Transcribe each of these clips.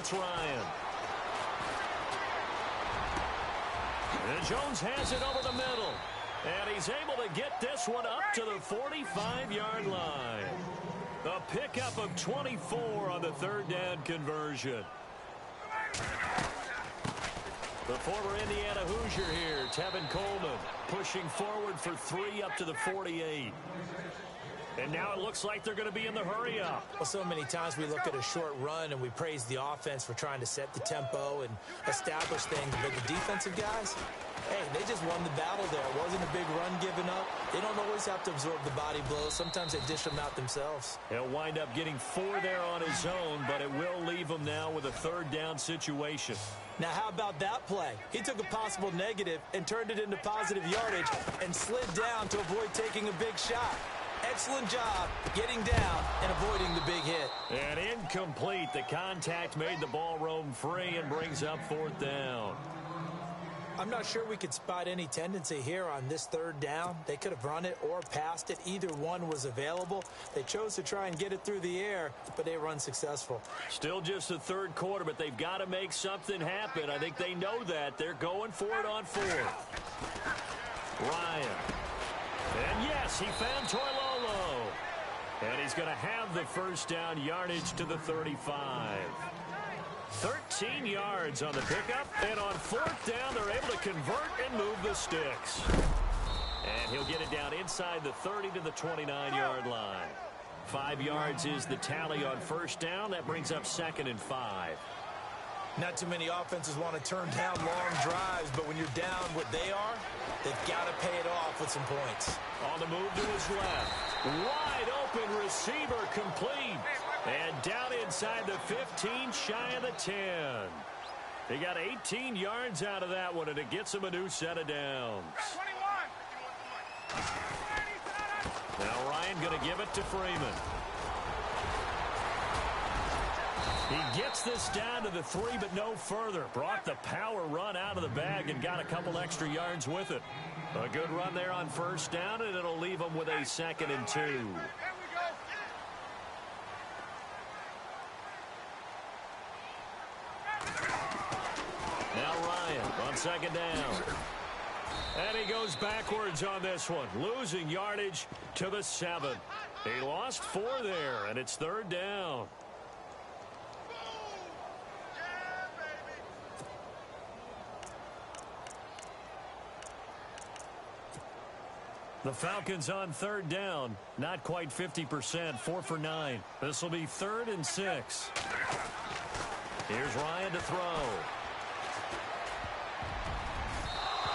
it's Ryan. And Jones has it over the middle. And he's able to get this one up to the 45-yard line. A pickup of 24 on the third down conversion. The former Indiana Hoosier here, Tevin Coleman, pushing forward for 3 up to the 48. And now it looks like they're going to be in the hurry-up. Well, so many times we look at a short run and we praise the offense for trying to set the tempo and establish things. But the defensive guys, hey, they just won the battle there. It wasn't a big run given up. They don't always have to absorb the body blows. Sometimes they dish them out themselves. He'll wind up getting 4 there on his own, but it will leave him now with a third down situation. Now, how about that play? He took a possible negative and turned it into positive yardage and slid down to avoid taking a big shot. Excellent job getting down and avoiding the big hit. And incomplete. The contact made the ball roam free and brings up 4th down. I'm not sure we could spot any tendency here on this third down. They could have run it or passed it. Either one was available. They chose to try and get it through the air, but they were unsuccessful. Still just the third quarter, but they've got to make something happen. I think they know that. They're going for it on 4th. Ryan. And yes, he found Toilolo. And he's going to have the first down yardage to the 35. 13 yards on the pickup. And on 4th down, they're able to convert and move the sticks. And he'll get it down inside the 30 to the 29-yard line. 5 yards is the tally on first down. That brings up 2nd and 5. Not too many offenses want to turn down long drives, but when you're down what they are, they've got to pay it off with some points. On the move to his left. Wide open receiver complete. And down inside the 15, shy of the 10. They got 18 yards out of that one, and it gets them a new set of downs. Now Ryan going to give it to Freeman. He gets this down to the 3, but no further. Brought the power run out of the bag and got a couple extra yards with it. A good run there on first down, and it'll leave them with a 2nd and 2. Now Ryan on 2nd down. And he goes backwards on this one, losing yardage to the 7. He lost 4 there, and it's 3rd down. The Falcons on 3rd down, not quite 50%, 4 for 9. This will be 3rd and 6. Here's Ryan to throw.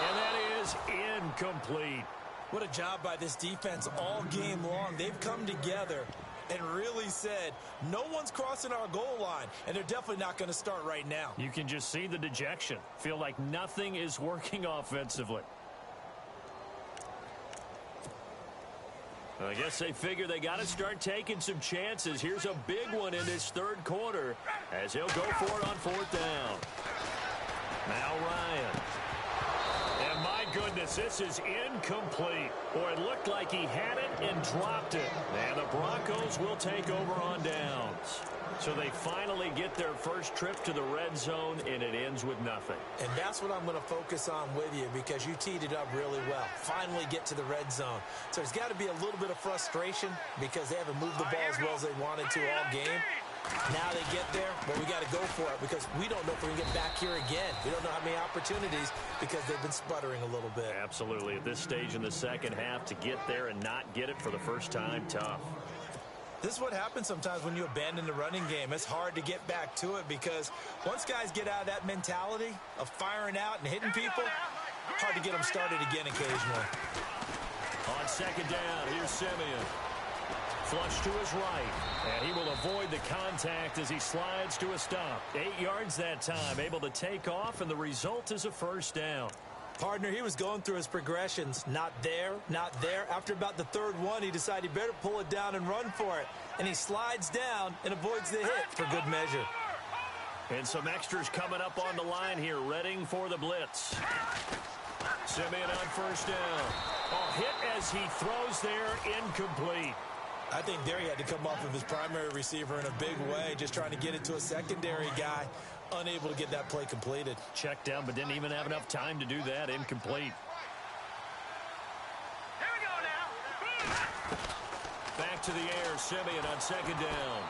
And that is incomplete. What a job by this defense all game long. They've come together and really said, no one's crossing our goal line, and they're definitely not going to start right now. You can just see the dejection. Feel like nothing is working offensively. I guess they figure they got to start taking some chances. Here's a big one in this 3rd quarter as he'll go for it on 4th down. Now Ryan. And my goodness, this is incomplete. Boy, it looked like he had it and dropped it. And the Broncos will take over on downs. So they finally get their first trip to the red zone, and it ends with nothing. And that's what I'm going to focus on with you because you teed it up really well. Finally get to the red zone. So there's got to be a little bit of frustration because they haven't moved the ball as well as they wanted to all game. Now they get there, but we got to go for it because we don't know if we can get back here again. We don't know how many opportunities because they've been sputtering a little bit. Absolutely. At this stage in the second half, to get there and not get it for the first time, tough. This is what happens sometimes when you abandon the running game. It's hard to get back to it because once guys get out of that mentality of firing out and hitting people, hard to get them started again occasionally. On 2nd down, here's Simeon. Flush to his right, and he will avoid the contact as he slides to a stop. 8 yards that time, able to take off, and the result is a first down. Partner, he was going through his progressions. Not there, not there. After about the 3rd one, he decided he better pull it down and run for it. And he slides down and avoids the hit for good measure. And some extras coming up on the line here, readying for the blitz. Simeon on first down. Oh, hit as he throws there, incomplete. I think there he had to come off of his primary receiver in a big way, just trying to get it to a secondary guy, unable to get that play completed. Checked down, but didn't even have enough time to do that. Incomplete. Here we go now. Back to the air, Simeon on second down.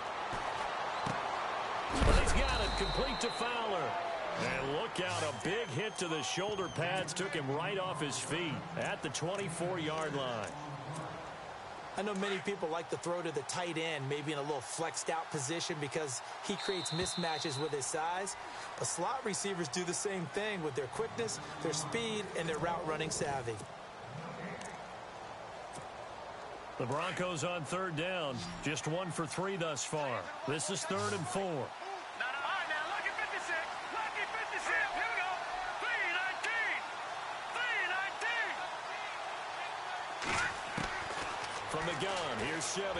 But he's got it, complete to Fowler. And look out, a big hit to the shoulder pads took him right off his feet at the 24-yard line. I know many people like to throw to the tight end, maybe in a little flexed out position because he creates mismatches with his size. But slot receivers do the same thing with their quickness, their speed, and their route running savvy. The Broncos on third down, just 1 for 3 thus far. This is 3rd and 4. From the gun, here's Simeon.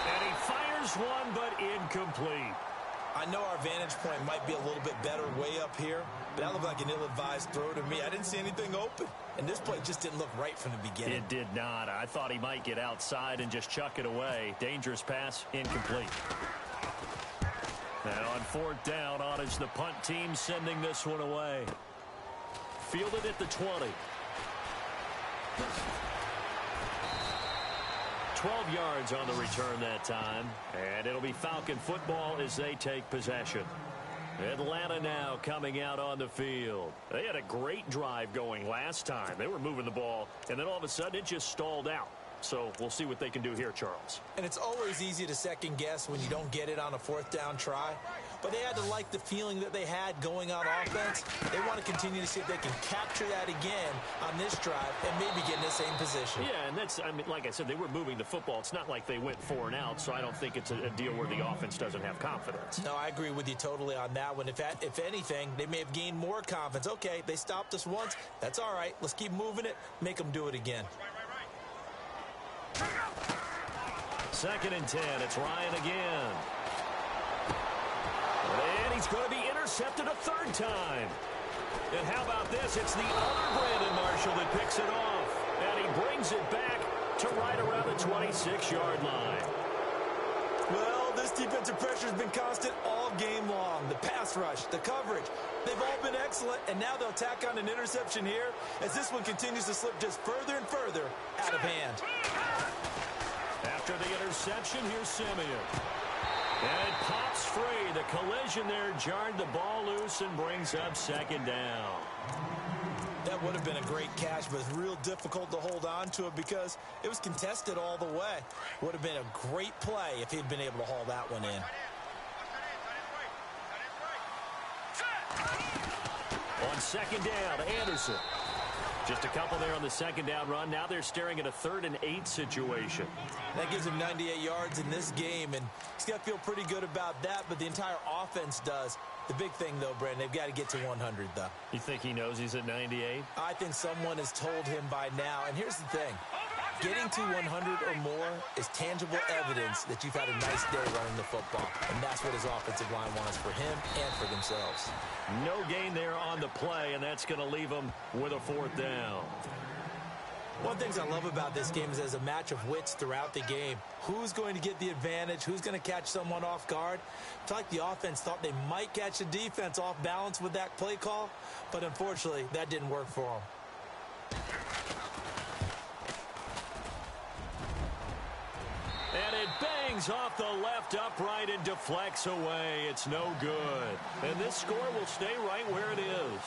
And he fires one, but incomplete. I know our vantage point might be a little bit better way up here, but that looked like an ill-advised throw to me. I didn't see anything open, and this play just didn't look right from the beginning. It did not. I thought he might get outside and just chuck it away. Dangerous pass, incomplete. Now on 4th down, on is the punt team sending this one away. Fielded at the 20. 12 yards on the return that time, and it'll be Falcon football as they take possession. Atlanta now coming out on the field. They had a great drive going last time. They were moving the ball, and then all of a sudden it just stalled out. So we'll see what they can do here, Charles. And it's always easy to second guess when you don't get it on a 4th down try. But they had to like the feeling that they had going on offense. They want to continue to see if they can capture that again on this drive and maybe get in the same position. Yeah, and that's, I mean, like I said, they were moving the football. It's not like they went 4 and out, so I don't think it's a deal where the offense doesn't have confidence. No, I agree with you totally on that one. If anything, they may have gained more confidence. Okay, they stopped us once. That's all right. Let's keep moving it. Make them do it again. 2nd and 10. It's Ryan again. And he's going to be intercepted a 3rd time. And how about this? It's the other Brandon Marshall that picks it off. And he brings it back to right around the 26-yard line. Well, this defensive pressure has been constant all game long. The pass rush, the coverage, they've all been excellent. And now they'll tack on an interception here as this one continues to slip just further and further out of hand. After the interception, here's Simeon. And it pops free. The collision there jarred the ball loose and brings up 2nd down. That would have been a great catch, but it's real difficult to hold on to it because it was contested all the way. Would have been a great play if he'd been able to haul that one in. On 2nd down, Anderson. Just a couple there on the 2nd down run. Now they're staring at a 3rd and 8 situation. That gives him 98 yards in this game, and he's got to feel pretty good about that, but the entire offense does. The big thing, though, Brandon, they've got to get to 100, though. You think he knows he's at 98? I think someone has told him by now, and here's the thing. Getting to 100 or more is tangible evidence that you've had a nice day running the football, and that's what his offensive line wants for him and for themselves. No gain there on the play, and that's going to leave him with a 4th down. One of the things I love about this game is there's a match of wits throughout the game. Who's going to get the advantage? Who's going to catch someone off guard? I feel like the offense thought they might catch the defense off balance with that play call, but unfortunately, that didn't work for them. And it bangs off the left upright and deflects away. It's no good. And this score will stay right where it is.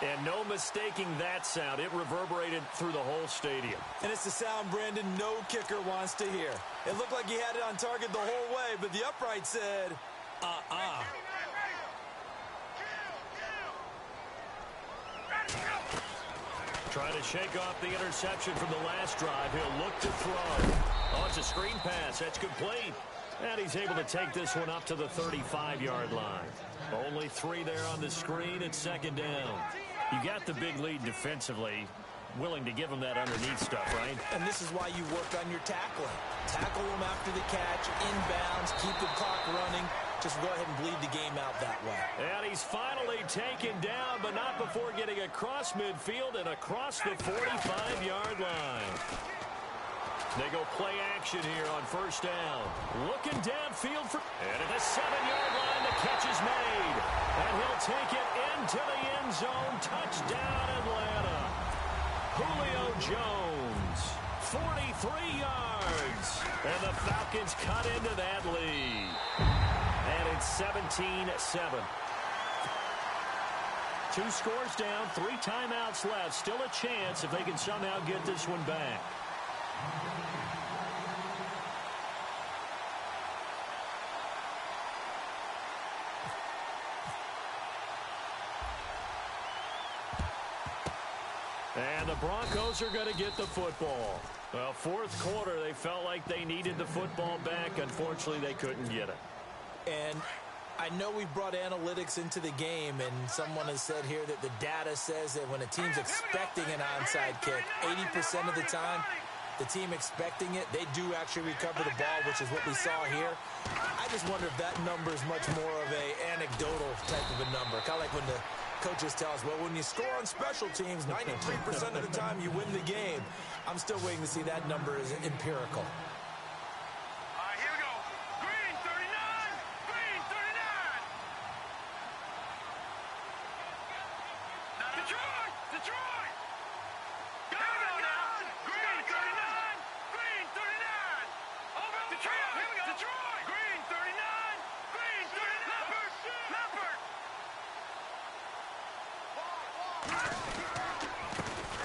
And no mistaking that sound. It reverberated through the whole stadium. And it's the sound, Brandon, no kicker wants to hear. It looked like he had it on target the whole way, but the upright said, Trying to shake off the interception from the last drive. He'll look to throw. Oh, it's a screen pass. That's complete. And he's able to take this one up to the 35-yard line. Only 3 there on the screen. It's 2nd down. You got the big lead defensively. Willing to give him that underneath stuff, right? And this is why you work on your tackling. Tackle them after the catch, inbounds, keep the clock running. Just go ahead and bleed the game out that way. And he's finally taken down, but not before getting across midfield and across the 45-yard line. They go play action here on first down. Looking downfield for... And at the 7-yard line, the catch is made. And he'll take it into the end zone. Touchdown, Atlanta. Julio Jones, 43 yards. And the Falcons cut into that lead. And it's 17-7. 2 scores down, 3 timeouts left. Still a chance if they can somehow get this one back. And the Broncos are going to get the football. Well, fourth quarter, they felt like they needed the football back. Unfortunately, they couldn't get it. And I know we brought analytics into the game, and someone has said here that the data says that when a team's expecting an onside kick, 80% of the time, the team expecting it, they do actually recover the ball, which is what we saw here. I just wonder if that number is much more of a anecdotal type of a number. Kind of like when the coaches tell us, well, when you score on special teams, 93% of the time you win the game. I'm still waiting to see that number is empirical. Here we go. Green 39. Green 39. Now Detroit. Detroit. Go now. Green 39. Green 39. Over Detroit. Here we go. Detroit. Green 39. Green 39. Leopard.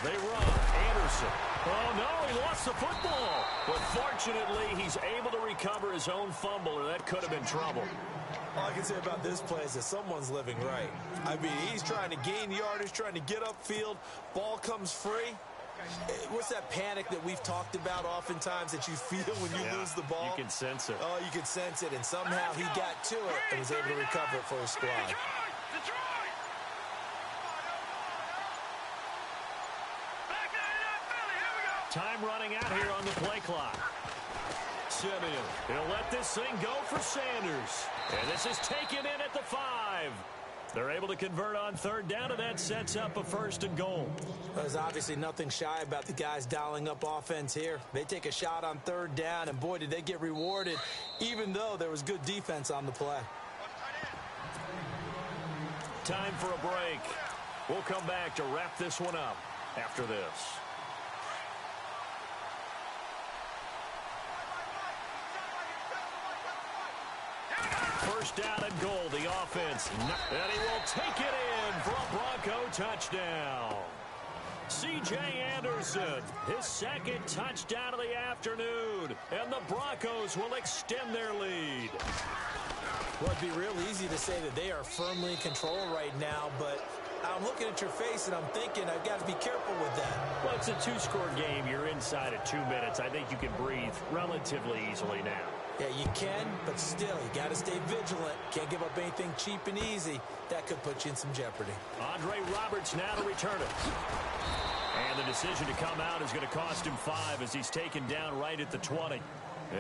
They run. Anderson. Oh, no, he lost the football. But fortunately, he's able to recover his own fumble, or that could have been trouble. All I can say about this play is that someone's living right. I mean, he's trying to gain yardage, trying to get upfield. Ball comes free. What's that panic that we've talked about oftentimes that you feel when you lose the ball? You can sense it. Oh, you can sense it. And somehow he got to it and was able to recover it for his squad. Detroit. Time running out here on the play clock. Simeon, he'll let this thing go for Sanders. And this is taken in at the 5. They're able to convert on third down, and that sets up a 1st and goal. There's obviously nothing shy about the guys dialing up offense here. They take a shot on third down, and boy, did they get rewarded, even though there was good defense on the play. Time for a break. We'll come back to wrap this one up after this. First down and goal, the offense. And he will take it in for a Bronco touchdown. C.J. Anderson, his 2nd touchdown of the afternoon. And the Broncos will extend their lead. Well, it'd be real easy to say that they are firmly in control right now, but I'm looking at your face and I'm thinking I've got to be careful with that. Well, it's a 2-score game. You're inside at 2 minutes. I think you can breathe relatively easily now. Yeah, you can, but still, you got to stay vigilant. Can't give up anything cheap and easy. That could put you in some jeopardy. Andre Roberts now to return it. And the decision to come out is going to cost him 5 as he's taken down right at the 20.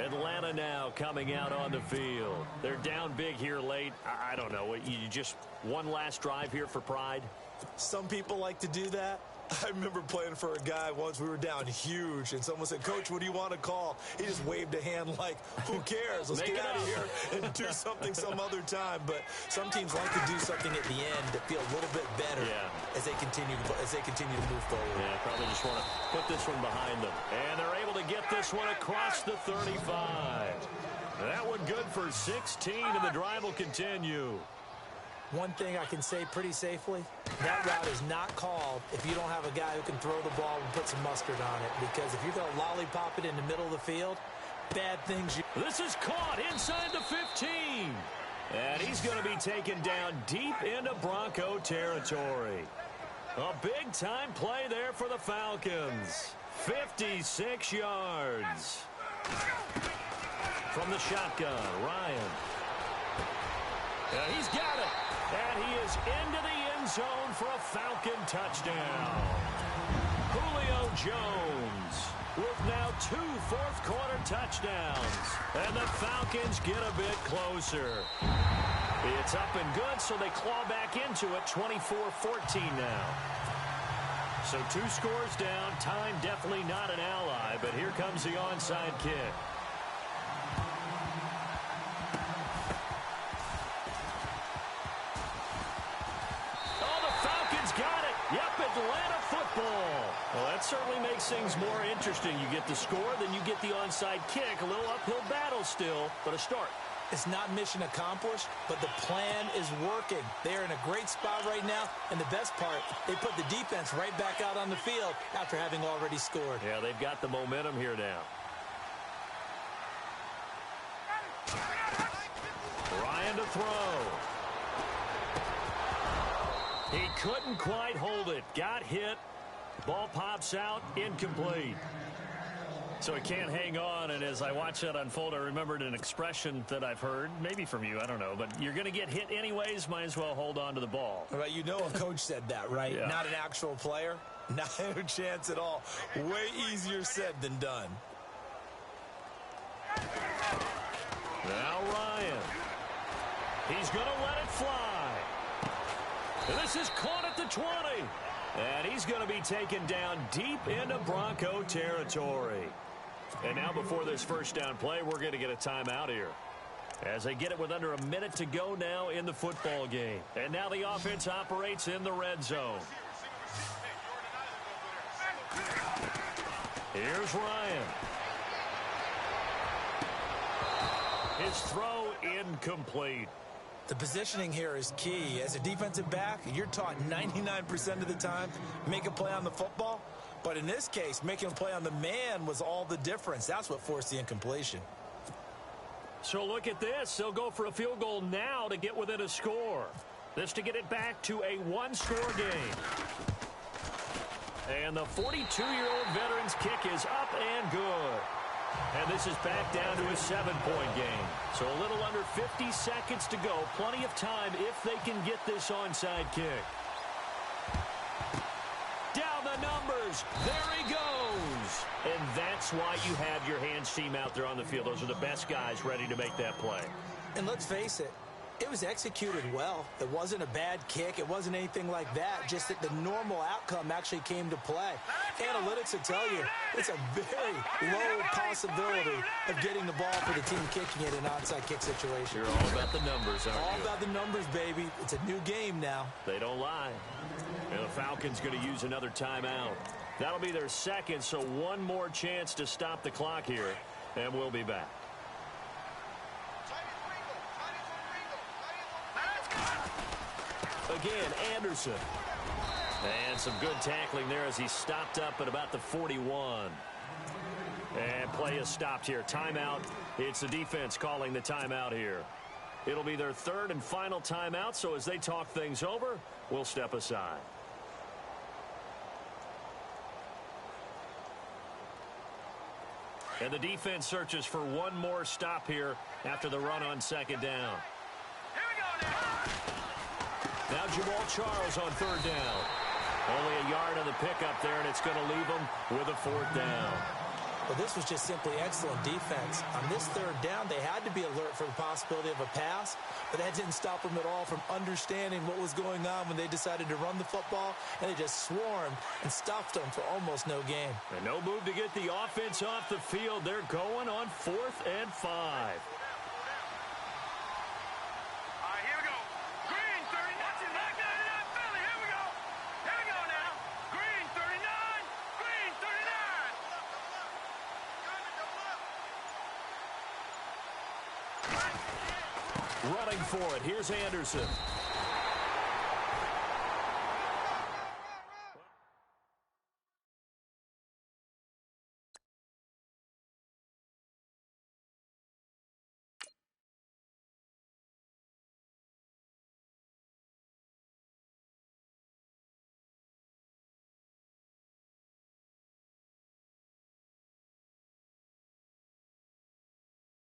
Atlanta now coming out on the field. They're down big here late. I don't know. You just one last drive here for pride? Some people like to do that. I remember playing for a guy once. We were down huge, and someone said, "Coach, what do you want to call?" He just waved a hand like, who cares? Let's get out of here and do something some other time. But some teams like to do something at the end that feel a little bit better as they continue to move forward. Yeah, probably just want to put this one behind them. And they're able to get this one across the 35. That one good for 16, and the drive will continue. One thing I can say pretty safely, that route is not called if you don't have a guy who can throw the ball and put some mustard on it. Because if you're going to lollipop it in the middle of the field, bad things. This is caught inside the 15. And he's going to be taken down deep into Bronco territory. A big-time play there for the Falcons. 56 yards. From the shotgun, Ryan. He's got it. And he is into the end zone for a Falcon touchdown. Julio Jones with now 2 fourth-quarter touchdowns. And the Falcons get a bit closer. It's up and good, so they claw back into it, 24-14 now. So 2 scores down. Time definitely not an ally, but here comes the onside kick. Oh, the Falcons got it. Yep, Atlanta football. Well, that certainly makes things more interesting. You get the score, then you get the onside kick. A little uphill battle still, but a start. It's not mission accomplished, but the plan is working. They're in a great spot right now, and the best part, they put the defense right back out on the field after having already scored. Yeah, they've got the momentum here now. Ryan to throw. He couldn't quite hold it. Got hit. Ball pops out. Incomplete. So he can't hang on, and as I watch that unfold, I remembered an expression that I've heard, maybe from you, I don't know, but you're going to get hit anyways, might as well hold on to the ball. Well, you know a coach said that, right? Yeah. Not an actual player. Not a chance at all. Way easier said than done. Now Ryan. He's going to let it fly. And this is caught at the 20. And he's going to be taken down deep into Bronco territory. And now before this first down play, we're going to get a timeout here. As they get it with under a minute to go now in the football game. And now the offense operates in the red zone. Here's Ryan. His throw incomplete. The positioning here is key. As a defensive back, you're taught 99% of the time, make a play on the football. But in this case, making a play on the man was all the difference. That's what forced the incompletion. So look at this. They'll go for a field goal now to get within a score. This to get it back to a one-score game. And the 42-year-old veteran's kick is up and good. And this is back down to a 7-point game. So a little under 50 seconds to go. Plenty of time if they can get this onside kick. Down the numbers. There he goes. And that's why you have your hands team out there on the field. Those are the best guys ready to make that play. And let's face it, it was executed well. It wasn't a bad kick. It wasn't anything like that. Just that the normal outcome actually came to play. Analytics will tell you it's a very low possibility of getting the ball for the team kicking it in an onside kick situation. You're all about the numbers, aren't you? All about the numbers, baby. It's a new game now. They don't lie. And the Falcons going to use another timeout. That'll be their second, so one more chance to stop the clock here, and we'll be back. Again, Anderson. And some good tackling there as he stopped up at about the 41. And play is stopped here. Timeout. It's the defense calling the timeout here. It'll be their third and final timeout, so as they talk things over, we'll step aside. And the defense searches for one more stop here after the run on second down. Here we go now. Now Jamal Charles on third down. Only a yard on the pickup there, and it's going to leave them with a fourth down. Well, this was just simply excellent defense. On this third down, they had to be alert for the possibility of a pass, but that didn't stop them at all from understanding what was going on when they decided to run the football, and they just swarmed and stuffed them for almost no gain. And no move to get the offense off the field. They're going on 4th and 5. All right, here we go. Green, 39. Back 99, Philly. Here we go. Here we go now. Green, 39. Green, 39. Running for it. Here's Anderson.